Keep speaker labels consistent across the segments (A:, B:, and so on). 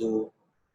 A: 2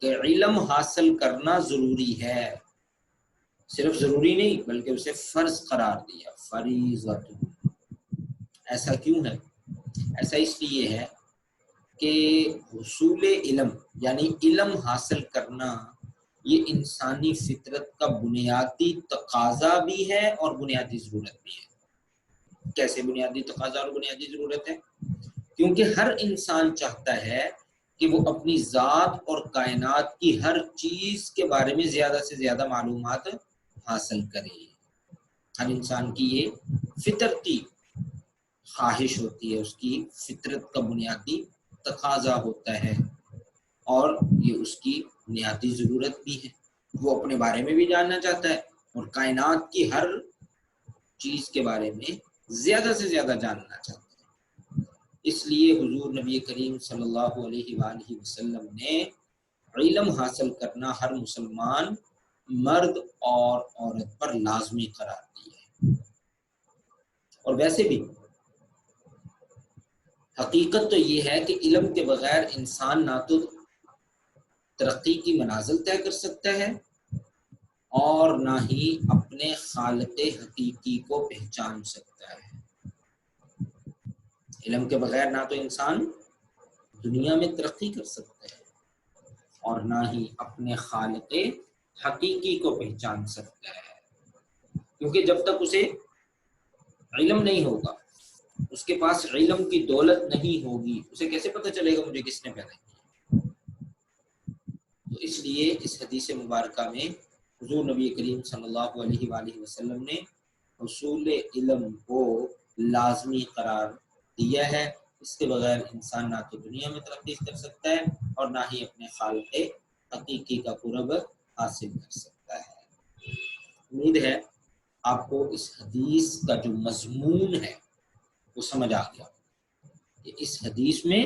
A: کہ علم حاصل کرنا ضروری ہے، صرف ضروری نہیں بلکہ اسے فرض قرار دیا، فریضۃ۔ ایسا کیوں ہے؟ ایسا اس لیے ہے کہ حصول علم یعنی علم حاصل کرنا یہ انسانی فطرت کا بنیادی تقاضا بھی ہے اور بنیادی ضرورت بھی ہے۔ کیسے بنیادی تقاضا اور بنیادی ضرورت ہے؟ کیونکہ ہر انسان چاہتا ہے کہ وہ اپنی ذات اور کائنات کی ہر چیز کے بارے میں زیادہ سے زیادہ معلومات حاصل کرے۔ ہر انسان کی یہ فطرتی خواہش ہوتی ہے، اس کی فطرت کا بنیادی تقاضا ہوتا ہے اور یہ اس کی بنیادی ضرورت بھی ہے۔ وہ اپنے بارے میں بھی جاننا چاہتا ہے اور کائنات کی ہر چیز کے بارے میں زیادہ سے زیادہ جاننا چاہتا ہے۔ اس لیے حضور نبی کریم صلی اللہ علیہ وآلہ وسلم نے علم حاصل کرنا ہر مسلمان مرد اور عورت پر لازمی قرار دیا ہے۔ اور ویسے بھی حقیقت تو یہ ہے کہ علم کے بغیر انسان نہ تو ترقی کی منازل طے کر سکتا ہے اور نہ ہی اپنے خالق حقیقی کو پہچان سکتا ہے۔ علم کے بغیر نہ تو انسان دنیا میں ترقی کر سکتا ہے اور نہ ہی اپنے خالق حقیقی کو پہچان سکتا ہے، کیونکہ جب تک اسے علم نہیں ہوگا، اس کے پاس علم کی دولت نہیں ہوگی، اسے کیسے پتہ چلے گا مجھے کس نے پیدا کیا؟ تو اس لیے اس حدیث مبارکہ میں حضور نبی کریم صلی اللہ علیہ وآلہ وسلم نے حصول علم کو لازمی قرار دیا ہے۔ اس کے بغیر انسان نہ تو دنیا میں ترقی کر سکتا ہے اور نہ ہی اپنے خالق حقیقی کا قرب حاصل کر سکتا ہے۔ امید ہے آپ کو اس حدیث کا جو مضمون ہے وہ سمجھ آ گیا کہ اس حدیث میں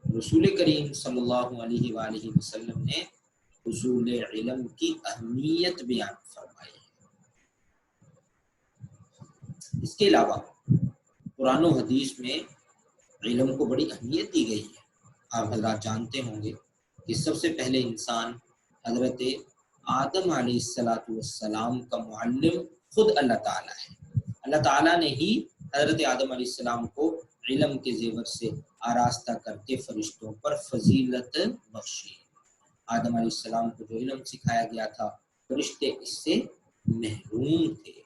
A: رسول کریم صلی اللہ علیہ وآلہ وسلم نے حصول علم کی اہمیت بیان فرمائی ہے۔ اس کے علاوہ قرآن و حدیث میں علم کو بڑی اہمیت دی گئی ہے۔ آپ حضرات جانتے ہوں گے کہ سب سے پہلے انسان حضرت آدم علیہ السلام کا معلم خود اللہ تعالیٰ ہے۔ اللہ تعالیٰ نے ہی حضرت آدم علیہ السلام کو علم کے زیور سے آراستہ کر کے فرشتوں پر فضیلت بخشی۔ آدم علیہ السلام کو جو علم سکھایا گیا تھا فرشتے اس سے محروم تھے۔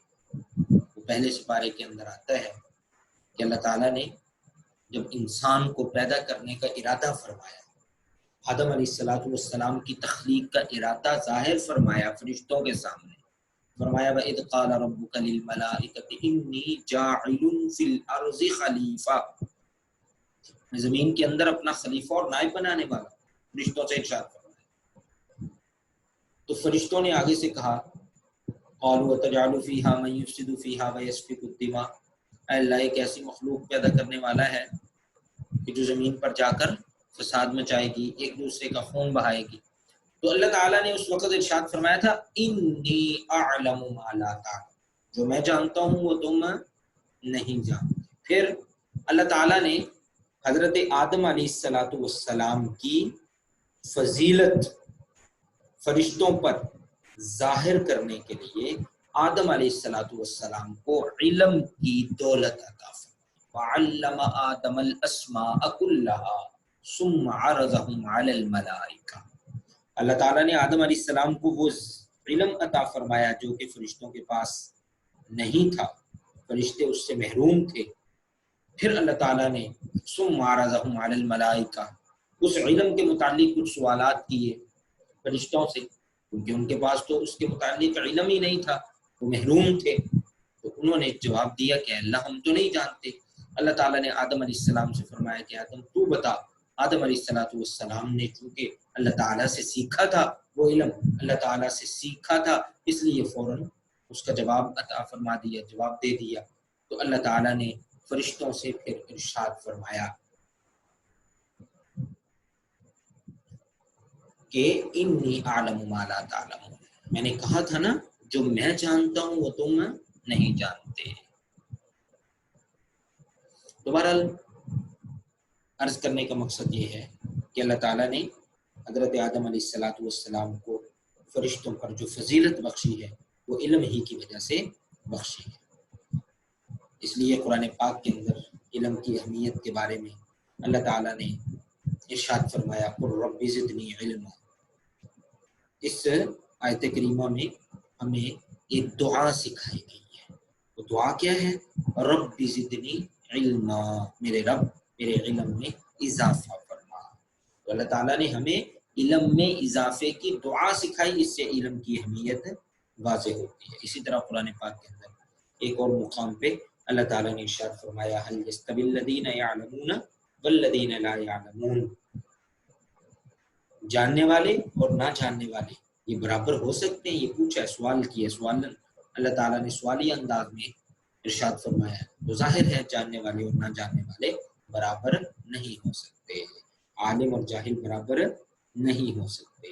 A: وہ پہلے سپارے کے اندر آتا ہے کہ اللہ تعالیٰ نے جب انسان کو پیدا کرنے کا ارادہ فرمایا، آدم علیہ السلام کی تخلیق کا ارادہ ظاہر فرمایا فرشتوں کے سامنے، فرمایا وَإِذْ قَالَ رَبُّكَ لِلْمَلَائِكَةِ إِنِّي جَاعِلٌ فِي الْأَرْضِ خَلِيفَةً، میں زمین کے اندر اپنا خلیفہ اور نائب بنانے والا، فرشتوں سے ارشاد فرمایا۔ تو فرشتوں نے آگے سے کہا قَالُوا وَتَجْعَلُ فِيهَا مَن يُفْسِدُ فِيهَا وَيَسْفِكُ الدِّمَاءَ، اے اللہ ایک ایسی مخلوق پیدا کرنے والا ہے کہ جو زمین پر جا کر فساد مچائے گی، ایک دوسرے کا خون بہائے گی۔ تو اللہ تعالیٰ نے اس وقت ارشاد فرمایا تھا انی اعلم ما لا تعلم، جو میں جانتا ہوں وہ تم نہیں جانتے۔ پھر اللہ تعالیٰ نے حضرت آدم علیہ السلام کی فضیلت فرشتوں پر ظاہر کرنے کے لیے آدم علیہ السلام کو علم کی دولت عطا فرمائی۔ وعلم آدم الاسماء كلها ثم عرضهم على الملائکہ، اللہ تعالیٰ نے آدم علیہ السلام کو وہ علم عطا فرمایا جو کہ فرشتوں کے پاس نہیں تھا، فرشتے اس سے محروم تھے۔ پھر اللہ تعالیٰ نے ثم عرضهم على الملائکہ، اس علم کے متعلق کچھ سوالات کیے فرشتوں سے، کیونکہ ان کے پاس تو اس کے متعلق علم ہی نہیں تھا، وہ محروم تھے۔ تو انہوں نے جواب دیا کہ اللہ ہم تو نہیں جانتے۔ اللہ تعالیٰ نے آدم علیہ السلام سے فرمایا کہ آدم تو بتا۔ آدم علیہ السلام نے چونکہ اللہ تعالیٰ سے سیکھا تھا، وہ علم اللہ تعالیٰ سے سیکھا تھا، اس لیے فوراً اس کا جواب عطا فرما دیا، جواب دے دیا۔ تو اللہ تعالیٰ نے فرشتوں سے پھر ارشاد فرمایا کہ انی اعلم ما لا تعلمون، میں نے کہا تھا نا جو میں جانتا ہوں وہ تم نہیں جانتے۔ دوبارہ عرض کرنے کا مقصد یہ ہے کہ اللہ تعالیٰ نے حضرت آدم علیہ السلام کو فرشتوں پر جو فضیلت بخشی ہے وہ علم ہی کی وجہ سے بخشی ہے۔ اس لیے قرآن پاک کے اندر علم کی اہمیت کے بارے میں اللہ تعالیٰ نے ارشاد فرمایا قل رب زدنی علما۔ اس آیت کریمہ میں ہمیں ایک دعا سکھائی گئی ہے۔ وہ دعا کیا ہے؟ رب زدنی علما، میرے رب میرے علم میں اضافہ فرما۔ تو اللہ تعالیٰ نے ہمیں علم میں اضافے کی دعا سکھائی، اس سے علم کی اہمیت واضح ہوتی ہے۔ اسی طرح قرآن پاک کے اندر ایک اور مقام پہ اللہ تعالیٰ نے ارشاد فرمایا هل يستوي الذين يعلمون والذين لا يعلمون، جاننے والے اور نہ جاننے والے یہ برابر ہو سکتے ہیں؟ یہ پوچھا ہے، سوال کیا، سوال اللہ تعالیٰ نے سوالی انداز میں ارشاد فرمایا ہے۔ تو ظاہر ہے جاننے والے اور نہ جاننے والے برابر نہیں ہو سکتے، عالم اور جاہل برابر نہیں ہو سکتے۔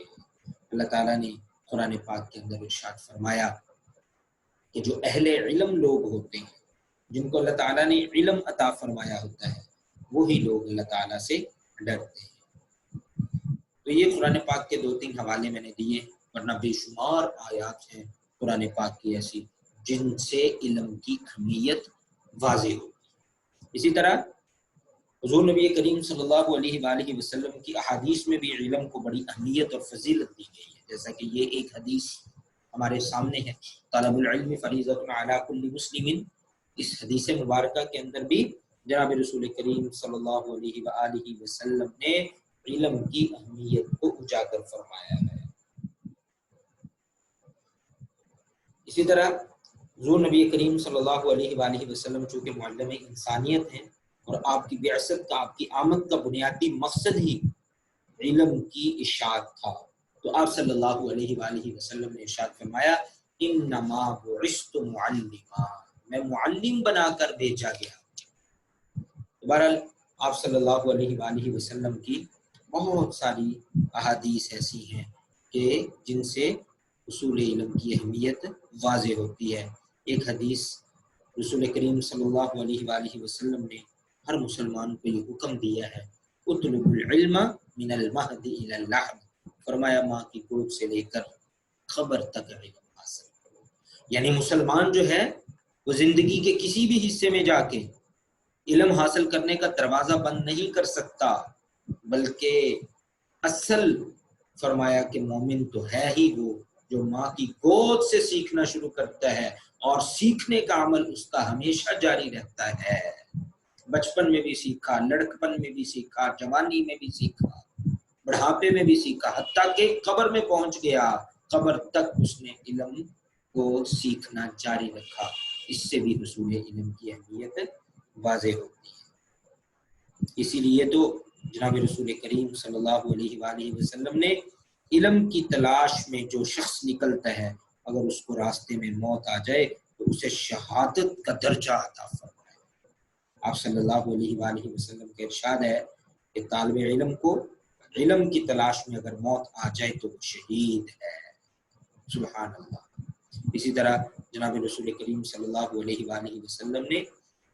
A: اللہ تعالیٰ نے قرآن پاک کے اندر ارشاد فرمایا کہ جو اہل علم لوگ ہوتے ہیں، جن کو اللہ تعالیٰ نے علم عطا فرمایا ہوتا ہے، وہی لوگ اللہ تعالیٰ سے ڈرتے ہیں۔ تو یہ قرآن پاک کے 2-3 حوالے میں نے دیے، ورنہ بے شمار آیات ہیں قرآن پاک کی ایسی جن سے علم کی اہمیت واضح ہوتی ہے۔ اسی طرح حضور نبی کریم صلی اللہ علیہ وآلہ وسلم کی احادیث میں بھی علم کو بڑی اہمیت اور فضیلت دی گئی ہے، جیسا کہ یہ ایک حدیث ہمارے سامنے ہے، طلب العلم فریضۃ علی کل مسلم۔ اس حدیث مبارکہ کے اندر بھی جناب رسول کریم صلی اللہ علیہ وآلہ وسلم نے علم کی اہمیت کو اجاگر فرمایا ہے۔ اسی طرح حضور نبی کریم صلی اللہ علیہ وآلہ وسلم چونکہ معلم انسانیت ہیں، اور آپ کی بعثت کا، آپ کی آمد کا بنیادی مقصد ہی علم کی اشاعت تھا، تو آپ صلی اللہ علیہ وآلہ وسلم نے ارشاد فرمایا انما بعثت معلما، میں معلم بنا کر بھیجا گیا۔ بہرحال آپ صلی اللہ علیہ وآلہ وسلم کی بہت ساری احادیث ایسی ہیں کہ جن سے اصول علم کی اہمیت واضح ہوتی ہے۔ ایک حدیث رسول کریم صلی اللہ علیہ وآلہ وسلم نے ہر مسلمان کو یہ حکم دیا ہے اطلب العلم من المہد الی اللحد، فرمایا ماں کی گود سے لے کر خبر تک علم حاصل کرو۔ یعنی مسلمان جو ہے وہ زندگی کے کسی بھی حصے میں جا کے علم حاصل کرنے کا دروازہ بند نہیں کر سکتا، بلکہ اصل فرمایا کہ مومن تو ہے ہی وہ جو ماں کی گود سے سیکھنا شروع کرتا ہے، اور سیکھنے کا عمل اس کا ہمیشہ جاری رہتا ہے۔ بچپن میں بھی سیکھا، لڑکپن میں بھی سیکھا، جوانی میں بھی سیکھا، بڑھاپے میں بھی سیکھا، حتیٰ کہ قبر میں پہنچ گیا، قبر تک اس نے علم کو سیکھنا جاری رکھا۔ اس سے بھی حصول علم کی اہمیت واضح ہوتی ہے۔ اسی لیے تو جناب رسول کریم صلی اللہ علیہ وآلہ وسلم نے علم کی تلاش میں جو شخص نکلتا ہے، اگر اس کو راستے میں موت آ جائے تو اسے شہادت کا درجہ عطا فرمائے۔ آپ صلی اللہ علیہ وآلہ وسلم کا ارشاد ہے کہ طالب علم کو علم کی تلاش میں اگر موت آ جائے تو وہ شہید ہے۔ سبحان اللہ۔ اسی طرح جناب رسول کریم صلی اللہ علیہ وآلہ وسلم نے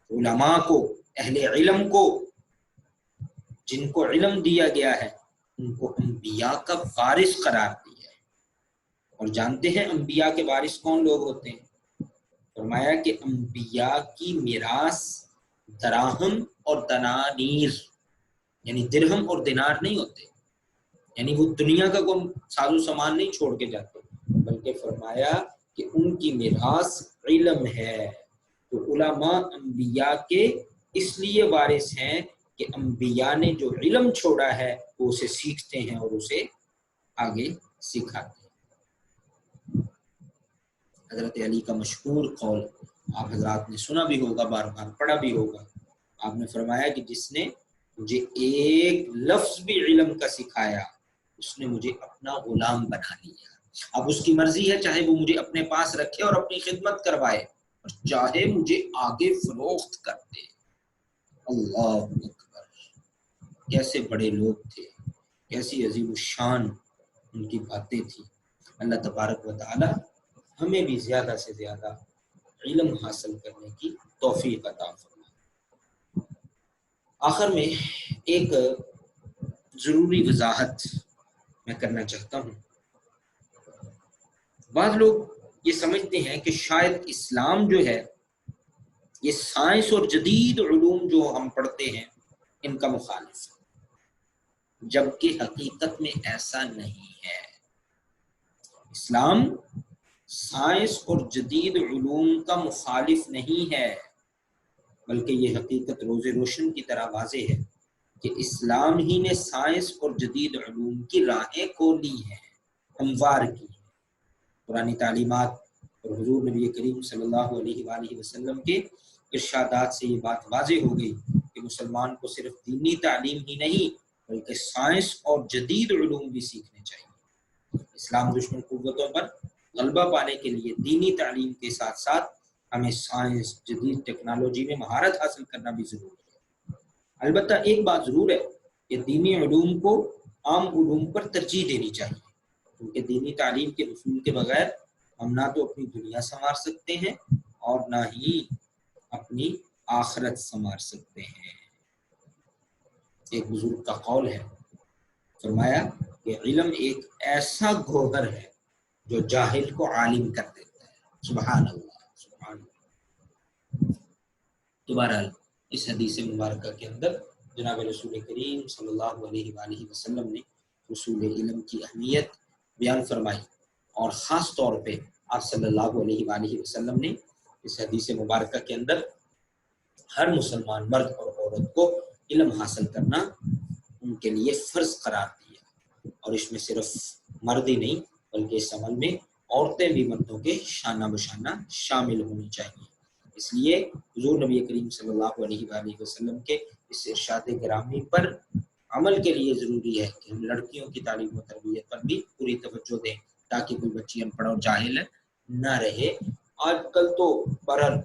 A: علماء کو، اہل علم کو، جن کو علم دیا گیا ہے، ان کو انبیاء کا وارث قرار دیا ہے۔ اور جانتے ہیں انبیاء کے وارث کون لوگ ہوتے ہیں؟ فرمایا کہ انبیاء کی میراث دراہم اور دنانیر، یعنی درہم اور دینار نہیں ہوتے، یعنی وہ دنیا کا کوئی ساز و سامان نہیں چھوڑ کے جاتے، بلکہ فرمایا کہ ان کی میراث علم ہے۔ تو علماء انبیاء کے اس لیے وارث ہیں کہ انبیاء نے جو علم چھوڑا ہے وہ اسے سیکھتے ہیں اور اسے آگے سکھاتے ہیں۔ حضرت علی کا مشہور قول آپ حضرات نے سنا بھی ہوگا، بار بار پڑھا بھی ہوگا۔ آپ نے فرمایا کہ جس نے مجھے ایک لفظ بھی علم کا سکھایا اس نے مجھے اپنا غلام بنا لیا۔ اب اس کی مرضی ہے، چاہے وہ مجھے اپنے پاس رکھے اور اپنی خدمت کروائے، اور چاہے مجھے آگے فروخت کر دے۔ اللہ اکبر، کیسے بڑے لوگ تھے، کیسی عظیم الشان ان کی باتیں تھیں۔ اللہ تبارک و تعالی ہمیں بھی زیادہ سے زیادہ علم حاصل کرنے کی توفیق عطا فرمائے۔ آخر میں ایک ضروری وضاحت میں کرنا چاہتا ہوں. بعض لوگ یہ سمجھتے ہیں کہ شاید اسلام جو ہے یہ سائنس اور جدید علوم جو ہم پڑھتے ہیں ان کا مخالف ہے، جبکہ حقیقت میں ایسا نہیں ہے. اسلام سائنس اور جدید علوم کا مخالف نہیں ہے، بلکہ یہ حقیقت روز روشن کی طرح واضح ہے کہ اسلام ہی نے سائنس اور جدید علوم کی راہیں کھولی ہیں، ہموار کی ہیں. پرانی تعلیمات اور حضور نبی کریم صلی اللہ علیہ وآلہ وسلم کے ارشادات سے یہ بات واضح ہو گئی کہ مسلمان کو صرف دینی تعلیم ہی نہیں بلکہ سائنس اور جدید علوم بھی سیکھنے چاہیے. اسلام دشمن قوتوں پر غلبہ پانے کے لیے دینی تعلیم کے ساتھ ساتھ ہمیں سائنس، جدید ٹیکنالوجی میں مہارت حاصل کرنا بھی ضروری ہے. البتہ ایک بات ضرور ہے کہ دینی علوم کو عام علوم پر ترجیح دینی چاہیے، کیونکہ دینی تعلیم کے اصول کے بغیر ہم نہ تو اپنی دنیا سنوار سکتے ہیں اور نہ ہی اپنی آخرت سنوار سکتے ہیں. ایک بزرگ کا قول ہے، فرمایا کہ علم ایک ایسا گوہر ہے جو جاہل کو عالم کر دیتا ہے. سبحان اللہ، سبحان اللہ. تو بہرحال اس حدیث مبارکہ کے اندر جناب رسول کریم صلی اللہ علیہ وآلہ وسلم نے اصول علم کی اہمیت بیان فرمائی، اور خاص طور پہ آپ صلی اللہ علیہ وآلہ وسلم نے اس حدیث مبارکہ کے اندر ہر مسلمان مرد اور عورت کو علم حاصل کرنا ان کے لیے فرض قرار دیا. اور اس میں صرف مرد ہی نہیں بلکہ اس عمل میں عورتیں بھی مردوں کے شانہ بشانہ شامل ہونی چاہیے. اس لیے حضور نبی کریم صلی اللہ علیہ وآلہ وسلم کے اس ارشاد گرامی پر عمل کے لیے ضروری ہے کہ ہم لڑکیوں کی تعلیم و تربیت پر بھی پوری توجہ دیں تاکہ کوئی بچی ان پڑھ اور جاہل نہ رہے. آج کل تو بہرحال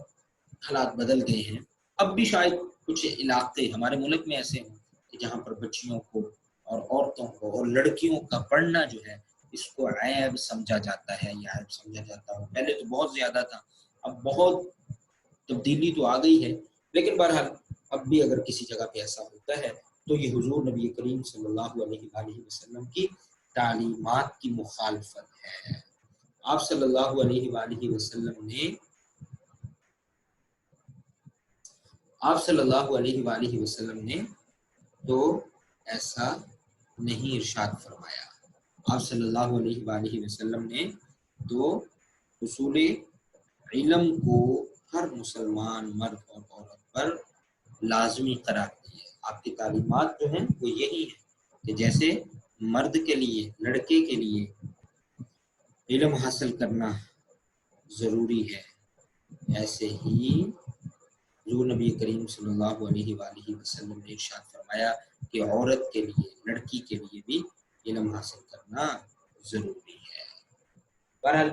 A: حالات بدل گئے ہیں، اب بھی شاید کچھ علاقے ہمارے ملک میں ایسے ہیں کہ جہاں پر بچیوں کو اور عورتوں کو اور لڑکیوں کا پڑھنا جو ہے اس کو عیب سمجھا جاتا ہے یا عیب سمجھا جاتا ہو. پہلے تو بہت زیادہ تھا، اب بہت تبدیلی تو آ گئی ہے، لیکن بہرحال اب بھی اگر کسی جگہ پہ ایسا ہوتا ہے تو یہ حضور نبی کریم صلی اللہ علیہ وآلہ وسلم کی تعلیمات کی مخالفت ہے. آپ صلی اللہ علیہ وآلہ وسلم نے تو ایسا نہیں ارشاد فرمایا. آپ صلی اللہ علیہ وآلہ وسلم نے تو اصول علم کو ہر مسلمان مرد اور عورت پر لازمی قرار دیا. آپ کی تعلیمات جو ہیں وہ یہی ہے کہ جیسے مرد کے لیے، لڑکے کے لیے علم حاصل کرنا ضروری ہے، ایسے ہی حضور نبی کریم صلی اللہ علیہ وآلہ وسلم نے ارشاد فرمایا کہ عورت کے لیے، لڑکی کے لیے بھی علم حاصل کرنا ضروری ہے. بہرحال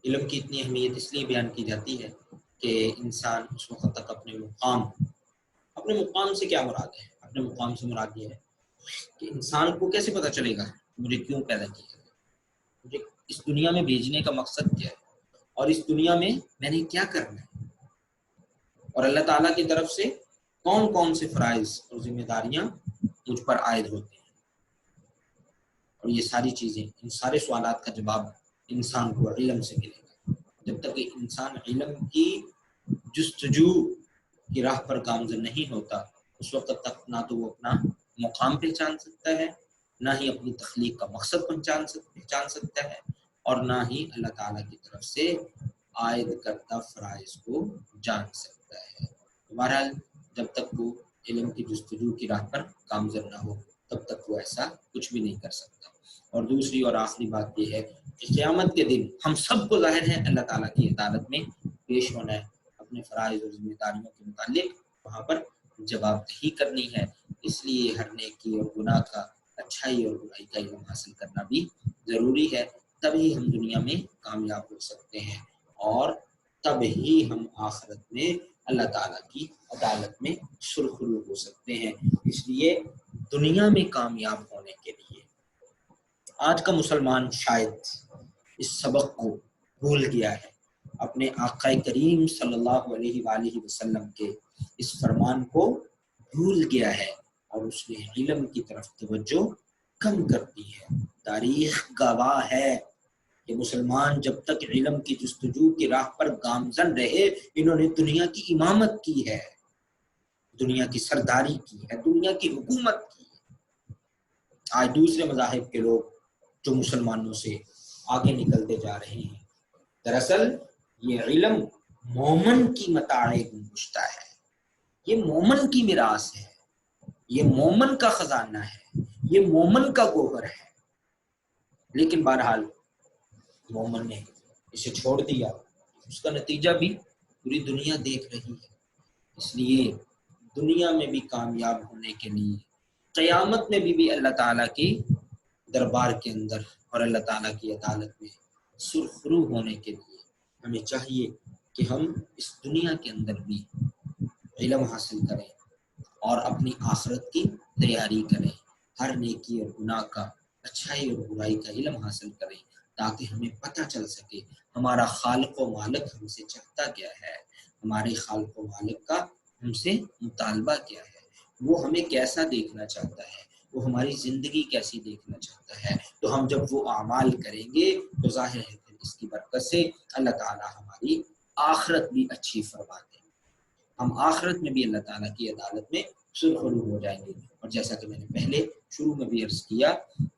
A: علم کی اتنی اہمیت اس لیے بیان کی جاتی ہے کہ انسان اس وقت تک اپنے مقام سے کیا مراد ہے؟ اپنے مقام سے مراد یہ ہے کہ انسان کو کیسے پتہ چلے گا مجھے کیوں پیدا کیا ہے، مجھے اس دنیا میں بھیجنے کا مقصد کیا ہے، اور اس دنیا میں میں نے کیا کرنا ہے، اور اللہ تعالیٰ کی طرف سے کون کون سے فرائض اور ذمہ داریاں مجھ پر عائد ہوتے ہیں. اور یہ ساری چیزیں، ان سارے سوالات کا جواب انسان کو علم سے ملے گا. جب تک کہ انسان علم کی جستجو کی راہ پر گامزن نہیں ہوتا اس وقت تک نہ تو وہ اپنا مقام پہچان سکتا ہے، نہ ہی اپنی تخلیق کا مقصد پہچان سکتا ہے، اور نہ ہی اللہ تعالیٰ کی طرف سے عائد کردہ فرائض کو جان سکتا ہے. بہرحال جب تک وہ علم کی جستجو کی راہ پر گامزن نہ ہو تب تک وہ ایسا کچھ بھی نہیں کر سکتا. اور دوسری اور آخری بات یہ ہے کہ قیامت کے دن ہم سب کو ظاہر ہے اللہ تعالیٰ کی عدالت میں پیش ہونا ہے، اپنے فرائض اور ذمہ داریوں کے متعلق وہاں پر جواب دہی کرنی ہے. اس لیے ہر نیکی اور گناہ کا، اچھائی اور برائی کا علم حاصل کرنا بھی ضروری ہے. تبھی ہم دنیا میں کامیاب ہو سکتے ہیں اور تب ہی ہم آخرت میں اللہ تعالیٰ کی عدالت میں سرخرو ہو سکتے ہیں. اس لیے دنیا میں کامیاب ہونے کے لیے آج کا مسلمان شاید اس سبق کو بھول گیا ہے، اپنے آقا کریم صلی اللہ علیہ وآلہ وسلم کے اس فرمان کو بھول گیا ہے اور اس نے علم کی طرف توجہ کم کر دی ہے۔ تاریخ گواہ ہے کہ مسلمان جب تک علم کی جستجو کی راہ پر گامزن رہے، انہوں نے دنیا کی امامت کی ہے، دنیا کی سرداری کی ہے، دنیا کی حکومت کی ہے۔ آج دوسرے مذاہب کے لوگ جو مسلمانوں سے آگے نکلتے جا رہے ہیں، دراصل یہ علم مومن کی متاع گلگشتہ ہے، یہ مومن کی میراث ہے، یہ مومن کا خزانہ ہے، یہ مومن کا گوہر ہے۔ لیکن بہرحال مومن نے اسے چھوڑ دیا، اس کا نتیجہ بھی پوری دنیا دیکھ رہی ہے۔ اس لیے دنیا میں بھی کامیاب ہونے کے لیے، قیامت میں بھی اللہ تعالیٰ کے دربار کے اندر اور اللہ تعالیٰ کی عدالت میں سرخرو ہونے کے لیے ہمیں چاہیے کہ ہم اس دنیا کے اندر بھی علم حاصل کریں اور اپنی آخرت کی تیاری کریں، ہر نیکی اور گناہ کا، اچھائی اور برائی کا علم حاصل کریں، تاکہ ہمیں پتہ چل سکے ہمارا خالق و مالک ہم سے چاہتا کیا ہے، ہمارے خالق و مالک کا ہم سے مطالبہ کیا ہے، وہ ہمیں کیسا دیکھنا چاہتا ہے، وہ ہماری زندگی کیسی دیکھنا چاہتا ہے۔ تو ہم جب وہ اعمال کریں گے تو ظاہر ہے کہ اس کی برکت سے اللہ تعالیٰ ہماری آخرت بھی اچھی فرما دیں، ہم آخرت میں بھی اللہ تعالیٰ کی عدالت میں سرخرو ہو جائیں گے۔ اور جیسا کہ میں نے پہلے شروع میں بھی عرض کیا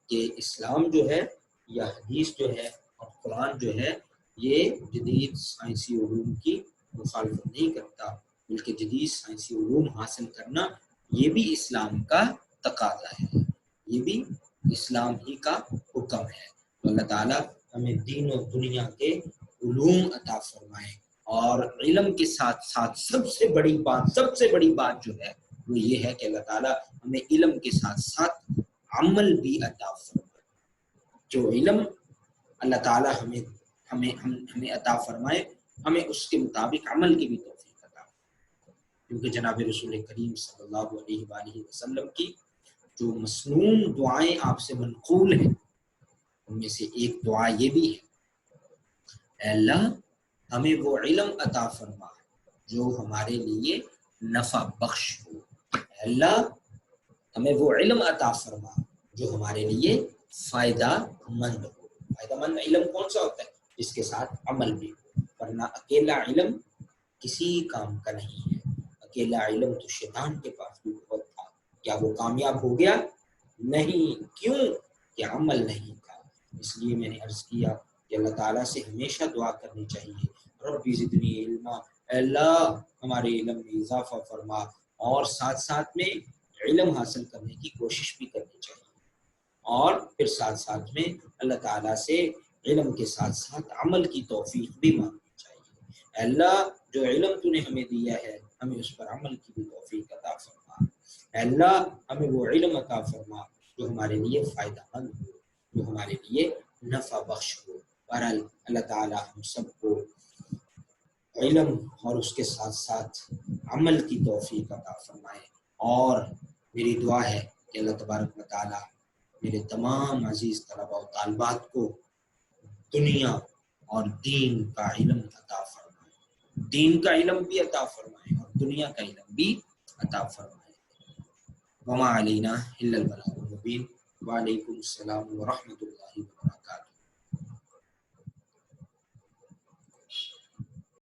A: کہ اسلام جو ہے یا حدیث جو ہے اور قرآن جو ہے، یہ جدید سائنسی علوم کی مخالفت نہیں کرتا، بلکہ جدید سائنسی علوم حاصل کرنا یہ بھی اسلام کا تقاضا ہے، یہ بھی اسلام ہی کا حکم ہے۔ تو اللہ تعالیٰ ہمیں دین و دنیا کے علوم عطا فرمائے، اور علم کے ساتھ ساتھ سب سے بڑی بات جو ہے وہ یہ ہے کہ اللہ تعالیٰ ہمیں علم کے ساتھ ساتھ عمل بھی عطا فرمائے۔ جو علم اللہ تعالیٰ ہمیں عطا فرمائے، ہمیں اس کے مطابق عمل کی بھی توفیق عطا فرمائے، کیونکہ جناب رسول کریم صلی اللہ علیہ وآلہ وسلم کی جو مسنون دعائیں آپ سے منقول ہیں، ان میں سے ایک دعا یہ بھی ہے، اے اللہ ہمیں وہ علم عطا فرما جو ہمارے لیے نفع بخش ہو، اے اللہ ہمیں وہ علم عطا فرما جو ہمارے لیے فائدہ مند ہو۔ فائدہ مند علم کون سا ہوتا ہے؟ جس کے ساتھ عمل بھی ہو، ورنہ اکیلا علم کسی کام کا نہیں ہے۔ اکیلا علم تو شیطان کے پاس بھی بہت تھا، کیا وہ کامیاب ہو گیا؟ نہیں، کیوں کہ عمل نہیں تھا۔ اس لیے میں نے عرض کیا کہ اللہ تعالیٰ سے ہمیشہ دعا کرنی چاہیے، رب زدنی علما، اے اللہ ہمارے علم میں اضافہ فرما، اور ساتھ ساتھ میں علم حاصل کرنے کی کوشش بھی کرنی چاہیے، اور پھر ساتھ ساتھ میں اللہ تعالیٰ سے علم کے ساتھ ساتھ عمل کی توفیق بھی مانگنی چاہیے۔ اے اللہ جو علم تو نے ہمیں دیا ہے، ہمیں اس پر عمل کی بھی توفیق عطا فرما۔ اے اللہ ہمیں وہ علم عطا فرما جو ہمارے لیے فائدہ مند ہو، جو ہمارے لیے نفع بخش ہو۔ بہرحال اللہ تعالیٰ ہم سب کو علم اور اس کے ساتھ ساتھ عمل کی توفیق عطا فرمائے، اور میری دعا ہے کہ اللہ تبارک و تعالیٰ میرے تمام عزیز طلباء و طالبات کو دنیا اور دین کا علم عطا فرمائے، دین کا علم بھی عطا فرمائے اور دنیا کا علم بھی عطا فرمائے۔ وما علینا الا البلاغ المبین۔ وعلیکم السلام ورحمۃ اللہ وبرکاتہ۔